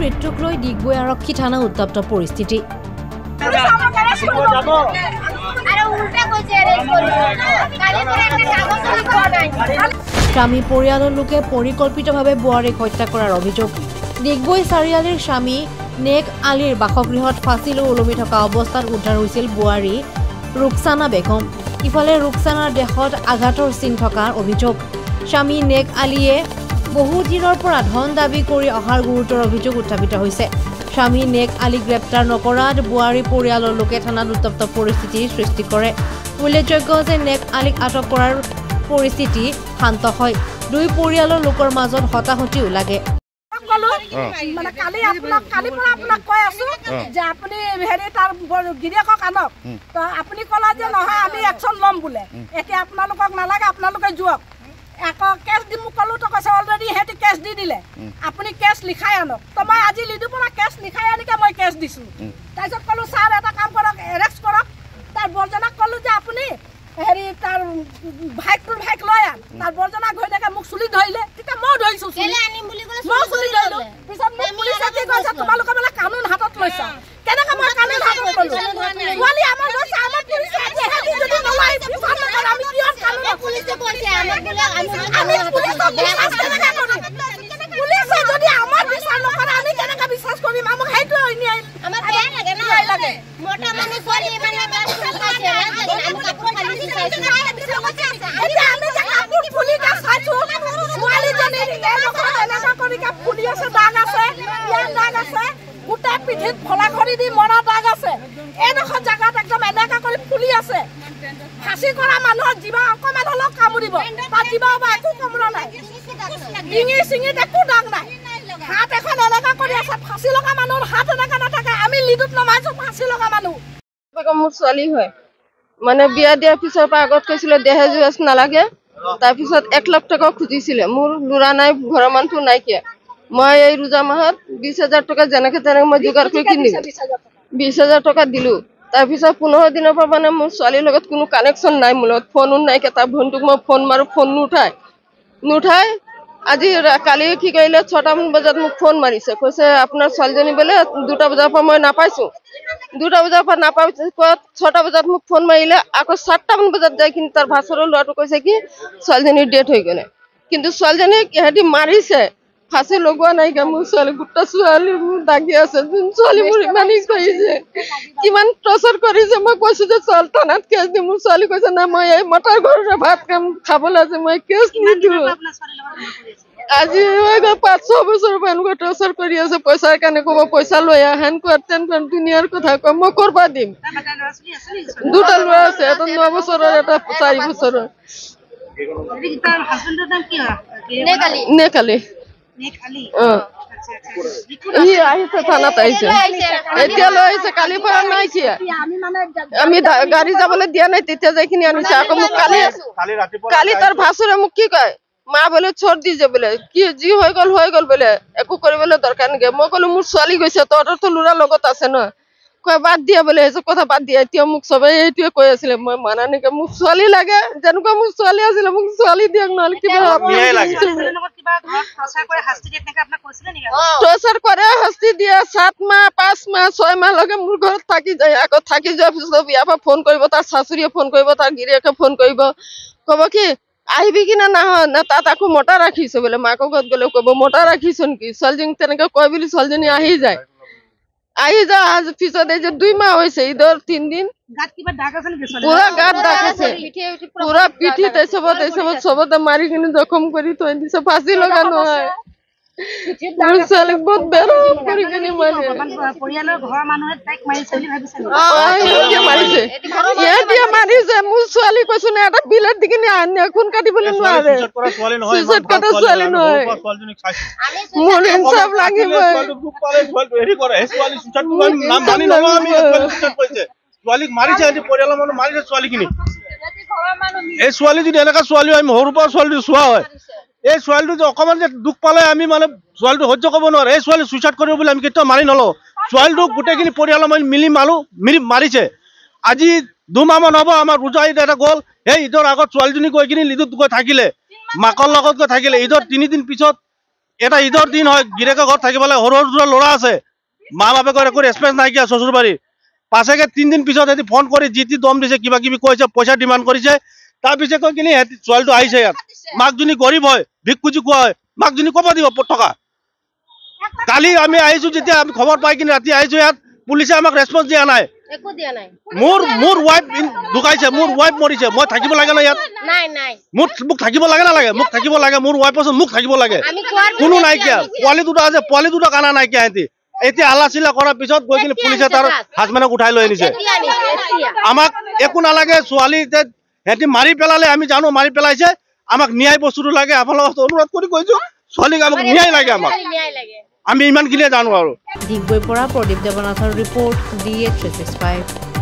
মৃত্যুক লৈ ডিগবৈ আৰক্ষী থানা উত্তপ্ত পৰিস্থিতি। স্বামী পৰিয়ালৰ লোকে পৰিকল্পিতভাৱে বোৱাৰীক হত্যা কৰাৰ অভিযোগ। ডিগবৈ চাৰিআলিৰ স্বামী নেক আলীৰ বাসগৃহত ফাঁচি লৈ ওলমি থকা অৱস্থাত উদ্ধাৰ হৈছিল বোৱাৰী ৰুকসানা বেগম। ইফালে ৰুকসানাৰ দেহত আঘাতৰ চিন থকাৰ অভিযোগ। স্বামী নেক আলীয়ে বহু দিনৰ পৰা ধন দাবী কৰি অহাৰ গুৰুতৰ অভিযোগ উত্থাপিত হৈছে। স্বামী নেক আলী গ্ৰেপ্তাৰ নকৰাত বোৱাৰী পৰিয়ালৰ লোকে থানাত উত্তপ্ত পৰিস্থিতিৰ সৃষ্টি কৰে। উল্লেখযোগ্য যে নেক আলীক আটক কৰাৰ পৰিস্থিতি শান্ত হয়। দুই পৰিয়ালৰ লোকৰ মাজত হতাহতিও লাগে। মানে কালি পৰা আপোনাক কৈ আছো যে আপুনি হেৰি তাৰ গিৰিয়েকক আনক, তো আপুনি ক'লা যে নহয় আমি একশ্যন ল'ম বোলে। এতিয়া আপোনালোকক নালাগে, আপোনালোকে যোৱক। আকৌ কেছ দি মোক ক'লো, তো কৈছে অলৰেডি সিহঁতি কেছ দি দিলে, আপুনি কেছ লিখাই আনক। তো মই আজি লিডুৰ পৰা কেছ লিখাই আনিকে মই কেছ দিছোঁ। তাৰপিছত ক'লো ছাৰ এটা কাম কৰক, এৰেষ্ট কৰক। তাৰ বৰ্জনাক ক'লো যে আপুনি হেৰি তাৰ ভাইকটোৰ ভাইক লৈ আন। তাৰ বৰ্জনা ঘৈণীয়েকে মোক চুলি ধৰিলে, তেতিয়া মই ধৰিছোঁ, মই চুলি ধৰিলোঁ। পিছত মোক পুলিচে কি কৈছে, তোমালোকে বোলে কানুন হাতত লৈছা। কেনেকৈ মই কানুন হাতত লৈছোঁ? ছোৱালী আমাৰ লৈছে, আমাৰ পুলিচে সিহঁতি যদি নলয় বিচাৰ নকৰে, আমি কিয় কানুন? পুলিচে কৈছে আমি পুলিচক বিশ্বাস কেনেকৈ কৰিম? পুলিচে যদি আমাৰ বিচাৰ নকৰে আমি কেনেকৈ বিশ্বাস কৰিম? আমাক সেইটো অন্যায়, আমাৰ বেয়া লাগে ন, লাগে মোটা মানুহ ছোৱালী মানে বিশ্বাস কৰিছে। এতিয়া আমি যে কাপোৰ ফুলিকে চাইছোঁ, ছোৱালীজনী এনেকুৱা কৰিকে ফুলি আছে, দাগ আছে, ইয়াৰ দাগ আছে, গোটেই পিঠিত ফলা খৰি দি মৰা দাগ আছে। এইডোখৰ জেগাত একদম এনেকুৱা কৰি ফুলি আছে। ফাঁচি কৰা মানুহৰ জীৱা অকণমান হ'লেও কামুৰিব, তাত জীৱা একো কামোৰা নাই, ডিঙি চিঙিত একো দাগ নাই। হাত এখন এনেকুৱা কৰি আছে, ফাঁচি লগা মানুহৰ হাত এনেকুৱা নাথাকে। আমি লিডুত নমাইছোঁ ফাঁচি লগা মানুহ। মোৰ ছোৱালী হয়, মানে বিয়া দিয়াৰ পিছৰ পৰা আগত কৈছিলে দেহেজ নালাগে, তাৰপিছত 1 লাখ টকা খুজিছিলে। মোৰ ল'ৰা নাই, ঘৰৰ মানুহটো নাইকিয়া। মই এই ৰোজা মাহত 20,000 টকা যেনেকে তেনেকে মই যোগাৰ কৰি কিনিলোঁ, 20,000 টকা দিলোঁ। তাৰপিছত 15 দিনৰ পৰা মানে মোৰ ছোৱালীৰ লগত কোনো কানেকশ্যন নাই, মোৰ লগত ফোনো নাই। তাৰ ভণ্টোক মই ফোন মাৰোঁ, ফোন নুঠাই। আজি কালি কি কৰিলে, 6টামান বজাত মোক ফোন মাৰিছে, কৈছে আপোনাৰ ছোৱালীজনী বোলে 2টা বজাৰ পৰা মই নাপাইছোঁ। 2টা বজাৰ পৰা নাপাই 6টা বজাত মোক ফোন মাৰিলে। আকৌ 7টামান বজাত যাই কিন্তু তাৰ ভাচৰৰ ল'ৰাটো কৈছে কি ছোৱালীজনীৰ ডেথ হৈ গ'লে। কিন্তু ছোৱালীজনীক সিহঁতি মাৰিছে, ফাঁচি লগোৱা নাই। মোৰ ছোৱালী গোটা ছোৱালী মোৰ দাগি আছে। যোন ছোৱালী মোৰ ইমানেই কৰিছে, কিমান টৰ্চাৰ কৰিছে। মই কৈছোঁ যে ছোৱালী থানাত কেছ দিম। মোৰ ছোৱালী কৈছে না মই এই মতাৰ ঘৰতে ভাত খাবলৈ আছে, মই কেছ নিদিওঁ। আজি 5-6 বছৰৰ পৰা এনেকুৱা টৰ্চাৰ কৰি আছে। পইচাৰ কাৰণে ক'ব পইচা লৈ আহেন কোৱা, তেন দুনিয়াৰ কথা কয়। মই কৰবা দিম? 2টা ল'ৰা আছে, এটা 9 বছৰৰ, এটা 4 বছৰৰ। নেকালি আহিছে, থানাত আহিছে, এতিয়া লৈ আহিছে। কালিৰ পৰা নাই কিয়া, আমি গাড়ী যাবলৈ দিয়া নাই, তেতিয়া যাই কিনি আনিছে। আকৌ মোক কালি তাৰ ভাচুৰে মোক কি কয়, মা বোলে চোৰ দিছে বোলে, কি যি হৈ গ'ল বোলে, একো কৰিবলৈ দৰকাৰ নেকি। মই ক'লো মোৰ ছোৱালী গৈছে, তহঁতৰতো ল'ৰা লগত আছে ন, কয় বাদ দিয়া বোলে, এইটো কথা বাদ দিয়া। এতিয়া মোক চবেই এইটোৱে কৈ আছিলে, মই মানা নেকি। মোক ছোৱালী লাগে, যেনেকুৱা মোৰ ছোৱালী আছিলে মোক ছোৱালী দিয়ক, নহ'লে কিবা টৰ্চাৰ কৰে, শাস্তি দিয়ে। 7 মাহ 5 মাহ 6 মাহলৈকে মোৰ ঘৰত থাকি যায়। আকৌ থাকি যোৱাৰ পিছত ইয়াৰ পৰা ফোন কৰিব, তাৰ শাশুড়ীয়ে ফোন কৰিব, তাৰ গিৰিয়েকে ফোন কৰিব, ক'ব কি আহিবি কি না না, তাত আকৌ মতা ৰাখিছো বোলে। মাকৰ ঘৰত গ'লে ক'ব মতা ৰাখিছ নেকি। ছোৱালীজনী তেনেকে কয় বুলি ছোৱালীজনী আহি যায়। পিছত এই যে 2 মাহ হৈছে, ঈদৰ 3 দিন পুৰা গাত দাগ আছে, পুৰা পিঠিত চবতে মাৰি কিনে জখম কৰি থৈ দিছে। ফাঁচি লগা নহয়। মোৰ ছোৱালীক বহুত বেয়া কৰি কিনে মাৰিছে। মোৰ ছোৱালী কৈছো না, এটা বিলত দি কিনে খুন কাটিবলৈ নোৱাৰে। চুইচাইড কৰা ছোৱালী নহয়, মোৰ ইনচাফ লাগিব। ছোৱালীক মাৰিছে, পৰিয়ালৰ মানুহ মাৰিছে ছোৱালীখিনি। এই ছোৱালী যদি এনেকা ছোৱালী আমি সৰুৰ পৰা ছোৱালীটো চোৱা হয়, এই ছোৱালীটো যে অকণমান যে দুখ পালে আমি মানে ছোৱালীটো সহ্য কৰিব নোৱাৰো। এই ছোৱালী চুইচাইড কৰিব বুলি আমি কেতিয়াও মাৰি নলওঁ। ছোৱালীটোক গোটেইখিনি পৰিয়ালৰ মানুহ মিলি মাৰিছে। আজি 2 মাহমান হ'ব আমাৰ ৰোজা ঈদ এটা গ'ল। সেই ঈদৰ আগত ছোৱালীজনী গৈ কিনি ঈদত গৈ থাকিলে, মাকৰ লগত গৈ থাকিলে। ঈদৰ 3 দিন পিছত এটা ঈদৰ দিন হয়, গিৰেকৰ ঘৰত থাকিব লাগে, সৰু সৰু ল'ৰা আছে, মা বাপেকৰ একো ৰেচপেক্ট নাইকিয়া শ্বশুৰ বাৰী। পাছেকে 3 দিন পিছত সিহঁতি ফোন কৰি যি দম দিছে, কিবা কিবি কৈছে, পইচা ডিমাণ্ড কৰিছে। তাৰপিছত কৈ কিনি ছোৱালীটো আহিছে ইয়াত। মাকজনী গৰীব হয়, ভিক খুজি খোৱা হয়, মাকজনী ক'ৰ পৰা দিব টকা? কালি আমি আহিছো, যেতিয়া আমি খবৰ পাই কিনে ৰাতি আহিছো ইয়াত, পুলিচে আমাক ৰেচপন্স দিয়া নাই। মোৰ ৱাইফ ঢুকাইছে, মোৰ ৱাইফ মৰিছে, মই থাকিব লাগে না ইয়াত? মোক থাকিব লাগে নালাগে? মোক থাকিব লাগে, মোৰ ৱাইফ আছে, মোক থাকিব লাগে। কোনো নাইকিয়া, পোৱালি দুটা আছে, পোৱালি দুটা কানা নাইকিয়া সিহঁতি। এতিয়া হাল্লা চিল্লা কৰাৰ পিছত গৈ কিনে পুলিচে তাৰ হাজবেণ্ডক উঠাই লৈ আনিছে। আমাক একো নালাগে, ছোৱালী সিহঁতি মাৰি পেলালে, আমি জানো মাৰি পেলাইছে, আমাক ন্যায় বস্তুটো লাগে। আপোনালোকক অনুৰোধ কৰি কৈছো, ছোৱালীক আমাক ন্যায় লাগে, আমাক আমি ইমানখিনিয়ে জানো আৰু। ডিগবৈৰ পৰা প্ৰদীপ দেৱনাথৰ ৰিপৰ্ট, DA 365।